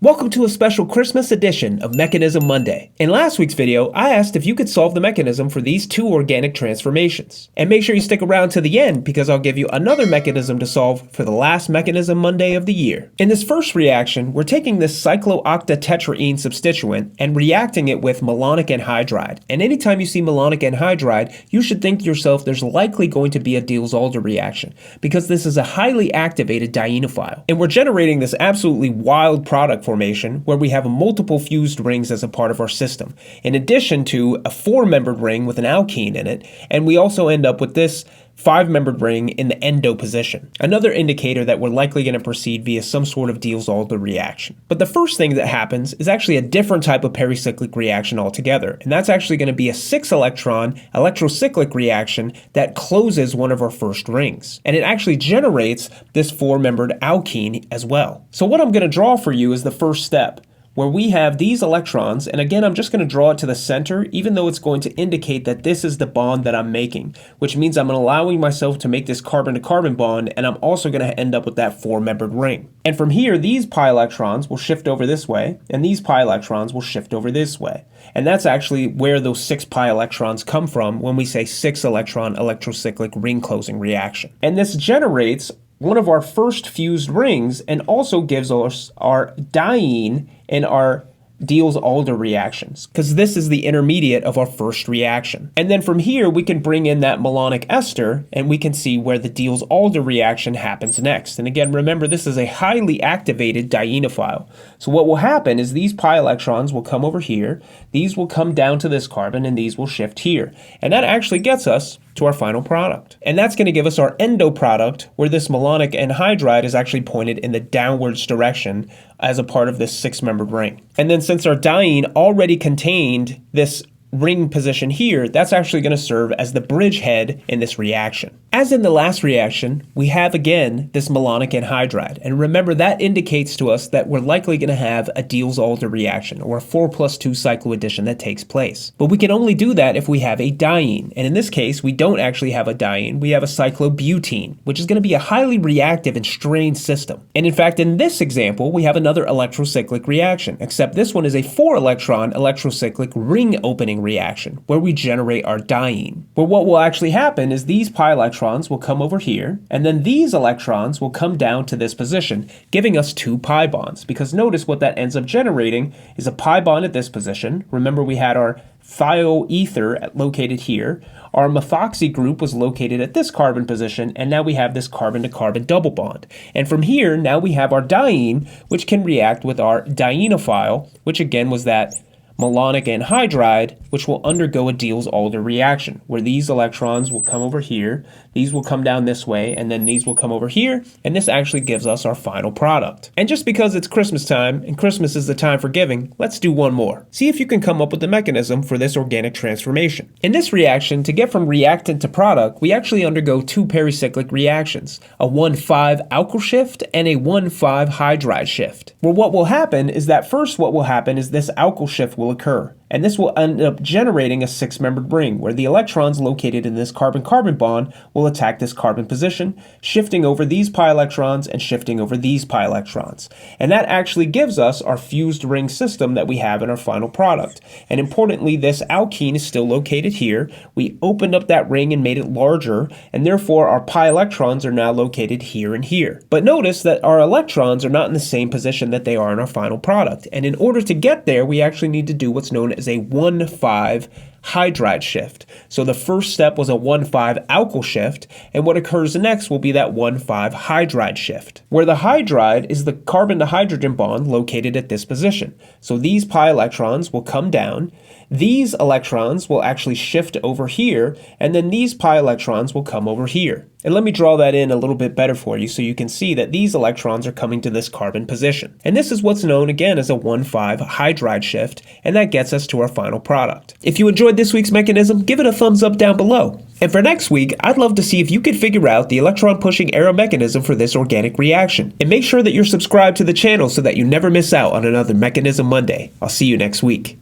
Welcome to a special Christmas edition of Mechanism Monday. In last week's video, I asked if you could solve the mechanism for these two organic transformations. And make sure you stick around to the end because I'll give you another mechanism to solve for the last Mechanism Monday of the year. In this first reaction, we're taking this cyclooctatetraene substituent and reacting it with malonic anhydride. And anytime you see malonic anhydride, you should think to yourself there's likely going to be a Diels-Alder reaction because this is a highly activated dienophile. And we're generating this absolutely wild product formation where we have multiple fused rings as a part of our system, in addition to a four-membered ring with an alkene in it, and we also end up with this five-membered ring in the endo position. Another indicator that we're likely going to proceed via some sort of Diels-Alder reaction. But the first thing that happens is actually a different type of pericyclic reaction altogether, and that's actually going to be a 6-electron electrocyclic reaction that closes one of our first rings. And it actually generates this four-membered alkene as well. So what I'm going to draw for you is the first step, where we have these electrons, and again, I'm just going to draw it to the center, even though it's going to indicate that this is the bond that I'm making, which means I'm allowing myself to make this carbon-to-carbon bond, and I'm also going to end up with that four-membered ring. And from here, these pi electrons will shift over this way, and these pi electrons will shift over this way. And that's actually where those 6 pi electrons come from when we say 6-electron electrocyclic ring-closing reaction. And this generates one of our first fused rings and also gives us our diene in our Diels-Alder reactions, because this is the intermediate of our first reaction. And then from here, we can bring in that malonic ester, and we can see where the Diels-Alder reaction happens next. And again, remember, this is a highly activated dienophile. So what will happen is these pi electrons will come over here, these will come down to this carbon, and these will shift here. And that actually gets us to our final product. And that's going to give us our endo product, where this malonic anhydride is actually pointed in the downwards direction as a part of this 6-membered ring. And then since our diene already contained this ring position here, that's actually going to serve as the bridgehead in this reaction. As in the last reaction, we have again this malonic anhydride, and remember that indicates to us that we're likely going to have a Diels-Alder reaction, or a 4+2 cycloaddition that takes place. But we can only do that if we have a diene, and in this case we don't actually have a diene, we have a cyclobutene, which is going to be a highly reactive and strained system. And in fact, in this example, we have another electrocyclic reaction, except this one is a 4-electron electrocyclic ring opening reaction, where we generate our diene. But what will actually happen is these pi electrons will come over here, and then these electrons will come down to this position, giving us 2 pi bonds, because notice what that ends up generating is a pi bond at this position. Remember, we had our thioether located here, our methoxy group was located at this carbon position, and now we have this carbon-to-carbon double bond. And from here, now we have our diene, which can react with our dienophile, which again was that malonic anhydride, which will undergo a Diels-Alder reaction, where these electrons will come over here, these will come down this way, and then these will come over here, and this actually gives us our final product. And just because it's Christmas time, and Christmas is the time for giving, let's do one more. See if you can come up with the mechanism for this organic transformation. In this reaction, to get from reactant to product, we actually undergo 2 pericyclic reactions, a 1,5 alkyl shift and a 1,5 hydride shift. Well, what will happen is that first what will happen is this alkyl shift will occur. And this will end up generating a 6-membered ring, where the electrons located in this carbon-carbon bond will attack this carbon position, shifting over these pi electrons and shifting over these pi electrons. And that actually gives us our fused ring system that we have in our final product. And importantly, this alkene is still located here. We opened up that ring and made it larger, and therefore our pi electrons are now located here and here. But notice that our electrons are not in the same position that they are in our final product. And in order to get there, we actually need to do what's known as a 1,5 hydride shift. So the first step was a 1,5 alkyl shift, and what occurs next will be that 1,5 hydride shift, where the hydride is the carbon to hydrogen bond located at this position. So these pi electrons will come down, these electrons will actually shift over here, and then these pi electrons will come over here. And let me draw that in a little bit better for you so you can see that these electrons are coming to this carbon position. And this is what's known again as a 1,5 hydride shift, and that gets us to our final product. If you enjoyed this week's mechanism, give it a thumbs up down below. And for next week, I'd love to see if you could figure out the electron-pushing arrow mechanism for this organic reaction. And make sure that you're subscribed to the channel so that you never miss out on another Mechanism Monday. I'll see you next week.